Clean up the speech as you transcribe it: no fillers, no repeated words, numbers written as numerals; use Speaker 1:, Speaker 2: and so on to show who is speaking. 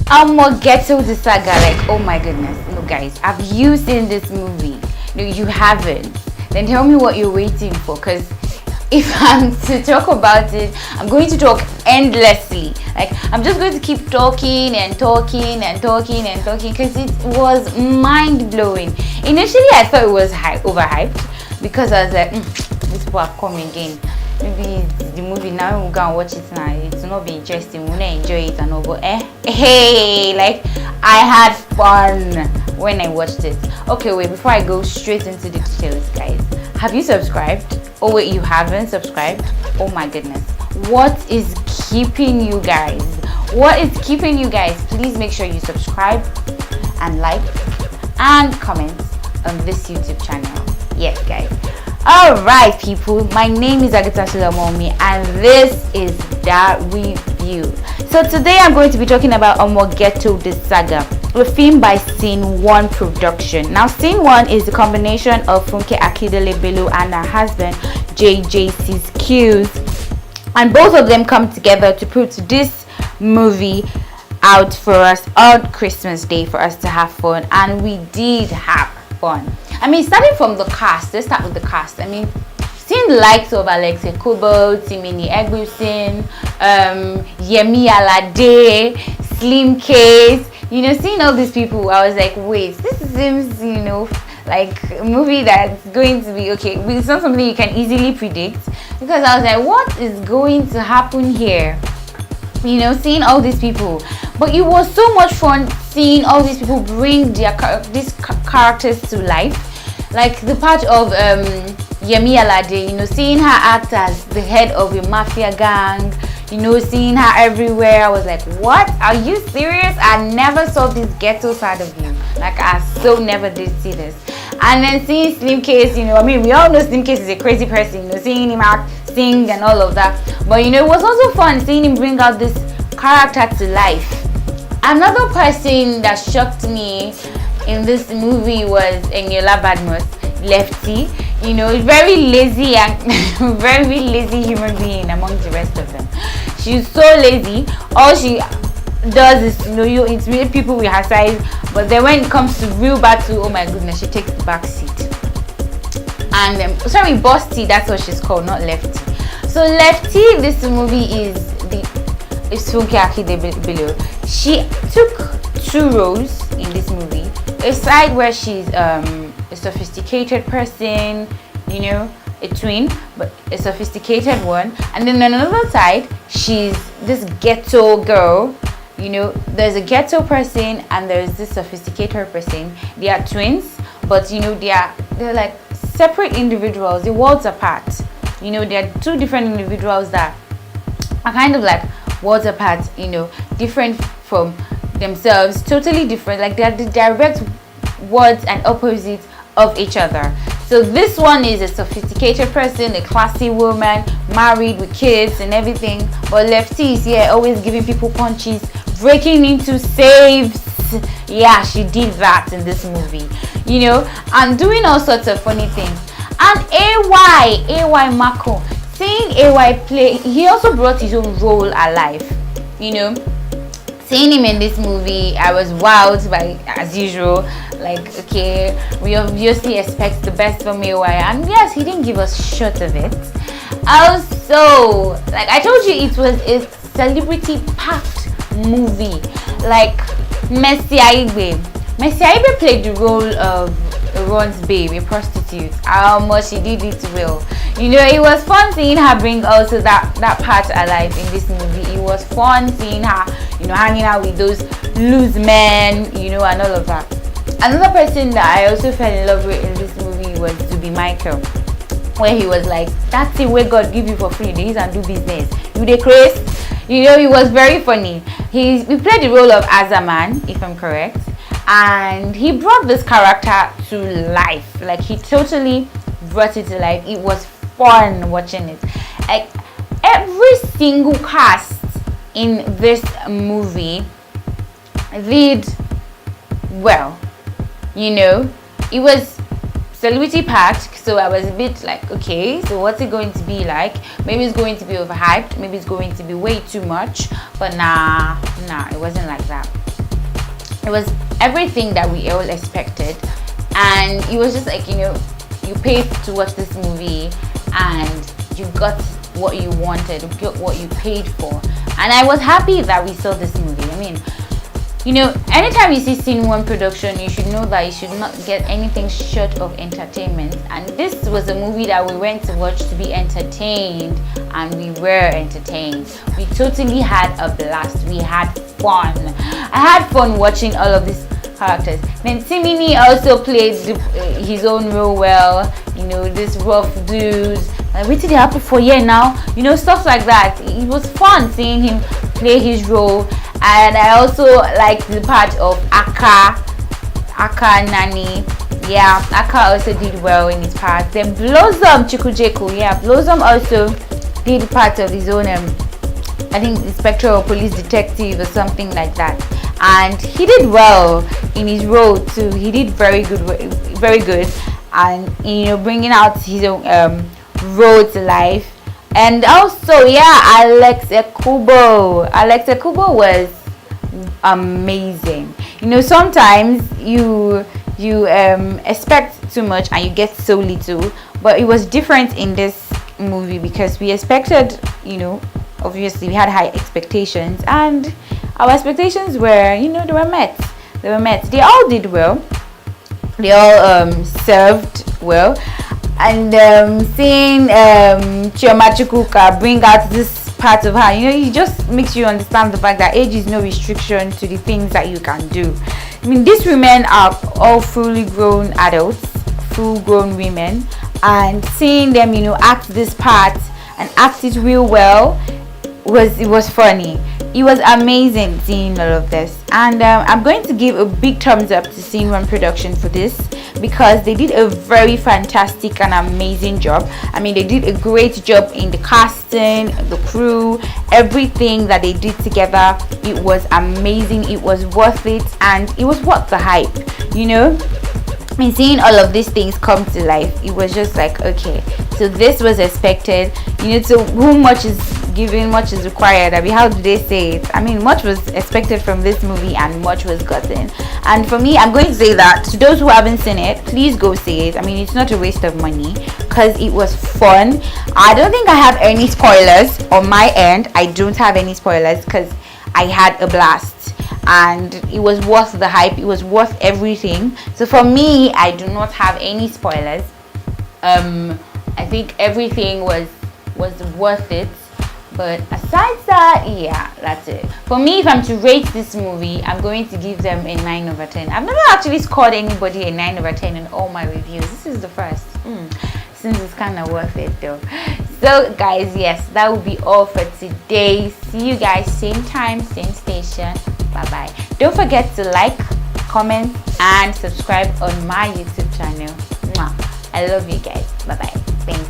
Speaker 1: Omo Ghetto The Saga. Like, oh my goodness. No, guys, have you seen this movie? No, you haven't. Then tell me what you're waiting for, because if I'm to talk about it, I'm going to talk endlessly. Like, I'm just going to keep talking and talking and talking and talking, because it was mind-blowing. Initially, I thought it was overhyped, because I was like, this people are coming again. Maybe the movie, now we'll go and watch it now. It will not be interesting. We'll not enjoy it and all. But hey, like, I had fun when I watched it. Okay, wait, before I go straight into the details, guys, have you subscribed? Oh wait, you haven't subscribed? Oh my goodness. What is keeping you guys? What is keeping you guys? Please make sure you subscribe and like and comment on this YouTube channel. Yes, guys. Alright, people, my name is Akindele Eniola and this is that review. So today I'm going to be talking about Omo Ghetto The Saga, a film by Scene 1 production. Now, Scene 1 is a combination of Funke Akindele and her husband JJC's and both of them come together to put this movie out for us on Christmas Day for us to have fun, and we did have fun. I mean, starting from the cast, let's start with the cast. I mean, seeing the likes of Alexe Kobo, Timini Egbusin, Yemi Alade, Slim Case, you know, seeing all these people, I was like, wait, this seems, you know, like a movie that's going to be okay. It's not something you can easily predict, because I was like, what is going to happen here? You know, seeing all these people. But it was so much fun seeing all these people bring these characters to life. Like the part of Yemi Alade, you know, seeing her act as the head of a mafia gang, you know, seeing her everywhere. I was like, what? Are you serious? I never saw this ghetto side of you. Like, I so never did see this. And then seeing Slim Case, you know, I mean, we all know Slim Case is a crazy person, you know, seeing him act, sing and all of that. But, you know, it was also fun seeing him bring out this character to life. Another person that shocked me in this movie was Eniola Badmus, Lefty. You know, very lazy and very lazy human being among the rest of them. She's so lazy. All she does is, you know, you intimidate people with her size, but then when it comes to real battle, oh my goodness, she takes the back seat. And sorry, Busty, that's what she's called, not Lefty. So Lefty, this movie is Funke Akindele. She took 2 roles in this movie. A side where she's a sophisticated person, you know, a twin, but a sophisticated one. And then on another side, she's this ghetto girl. You know, there's a ghetto person and there's this sophisticated person. They are twins, but you know, they're like separate individuals. They're worlds apart. You know, they're 2 different individuals that are kind of like worlds apart, you know, different from themselves, totally different. Like, they're the direct words and opposites of each other. So this one is a sophisticated person, a classy woman, married with kids and everything. But Lefty is here, always giving people punches, breaking into safes. Yeah, she did that in this movie, you know, and doing all sorts of funny things. And AY Marco, seeing AY play, he also brought his own role alive, you know. Seeing him in this movie, I was wowed by, as usual. Like, okay, we obviously expect the best from AY, and yes, he didn't give us short of it. Also, like I told you, it was a celebrity-packed movie. Like Mercy Aigbe played the role of Ron's babe, a prostitute. How much she did it well. You know, it was fun seeing her bring also that part alive in this movie. It was fun seeing her, you know, hanging out with those loose men, you know, and all of that. Another person that I also fell in love with in this movie was Zubi Michael, where he was like, that's the way God give you for free, they use and do business. You dey craze? You know, it was very funny. He played the role of Azaman, if I'm correct, and he brought this character to life. Like, he totally brought it to life. It was fun watching it. Like, every single cast in this movie did well. You know, it was celebrity packed, so I was a bit like, okay, so what's it going to be like? Maybe it's going to be overhyped, maybe it's going to be way too much, but nah, it wasn't like that. It was everything that we all expected, and it was just like, you know, you paid to watch this movie and you got what you wanted, you got what you paid for. And I was happy that we saw this movie. I mean, you know, anytime you see Scene 1 production, you should know that you should not get anything short of entertainment. And this was a movie that we went to watch to be entertained, and we were entertained. We totally had a blast. We had fun. I had fun watching all of these characters. Then Timini also played his own role well. You know, this rough dude. What did it happen for year now? You know, stuff like that. It was fun seeing him play his role. And I also liked the part of Aka Nani. Yeah, Aka also did well in his part. Then Blossom Chukwujeku. Yeah, Blossom also did part of his own I think inspector or police detective or something like that, and he did well in his role too. He did very good, and you know, bringing out his own role to life. And also, yeah, Alex Ekubo was amazing. You know, sometimes you expect too much and you get so little, but it was different in this movie because we expected, you know, obviously we had high expectations, and our expectations were, you know, they were met. They all did well. They all served well. And seeing Chioma Chukwuka bring out this part of her, you know, it just makes you understand the fact that age is no restriction to the things that you can do. I mean, these women are all fully grown adults, full-grown women, and seeing them, you know, act this part and act it real well, it was funny. It was amazing seeing all of this, and I'm going to give a big thumbs up to Scene 1 production for this, because they did a very fantastic and amazing job. I mean, they did a great job in the casting, the crew, everything that they did together. It was amazing. It was worth it, and it was worth the hype, you know. I mean, seeing all of these things come to life, it was just like, okay, so this was expected, you know. So whom much is given, much is required. I mean, how do they say it? I mean, much was expected from this movie and much was gotten. And for me, I'm going to say that to those who haven't seen it, please go see it. I mean, it's not a waste of money because it was fun. I don't think I have any spoilers on my end. I don't have any spoilers because I had a blast. And it was worth the hype. It was worth everything. So for me, I do not have any spoilers. I think everything was worth it. But aside that, yeah, that's it. For me, if I'm to rate this movie, I'm going to give them a 9 over 10. I've never actually scored anybody a 9 over 10 in all my reviews. This is the first. Since it's kind of worth it though. So guys, yes, that will be all for today. See you guys same time, same station. Bye bye. Don't forget to like, comment, and subscribe on my YouTube channel. Mwah. I love you guys. Bye bye. Thank you.